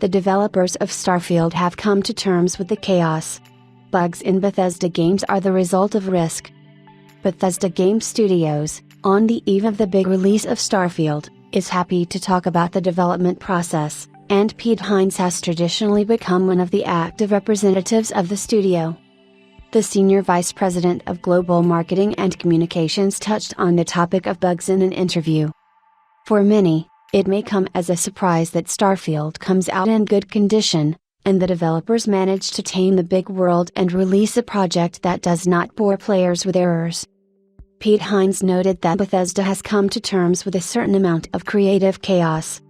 the developers of Starfield have come to terms with the chaos. Bugs in Bethesda games are the result of risk. Bethesda Game Studios, on the eve of the big release of Starfield, is happy to talk about the development process, and Pete Hines has traditionally become one of the active representatives of the studio. The Senior Vice President of Global Marketing and Communications touched on the topic of bugs in an interview. For many, it may come as a surprise that Starfield comes out in good condition, and the developers manage to tame the big world and release a project that does not bore players with errors. Pete Hines noted that Bethesda has come to terms with a certain amount of creative chaos.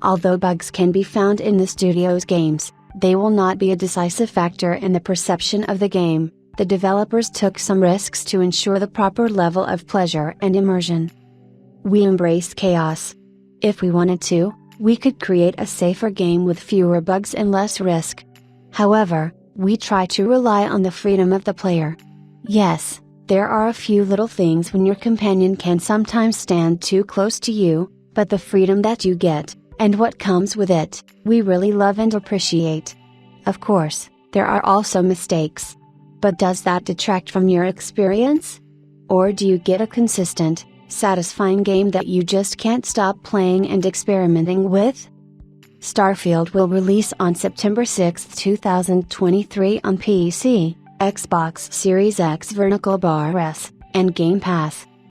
Although bugs can be found in the studio's games, they will not be a decisive factor in the perception of the game. The developers took some risks to ensure the proper level of pleasure and immersion. We embrace chaos. If we wanted to, we could create a safer game with fewer bugs and less risk. However, we try to rely on the freedom of the player. Yes, there are a few little things when your companion can sometimes stand too close to you, but the freedom that you get, and what comes with it, we really love and appreciate. Of course, there are also mistakes. But does that detract from your experience? Or do you get a consistent, satisfying game that you just can't stop playing and experimenting with? Starfield will release on September 6, 2023 on PC, Xbox Series X Vertical Bar S, and Game Pass.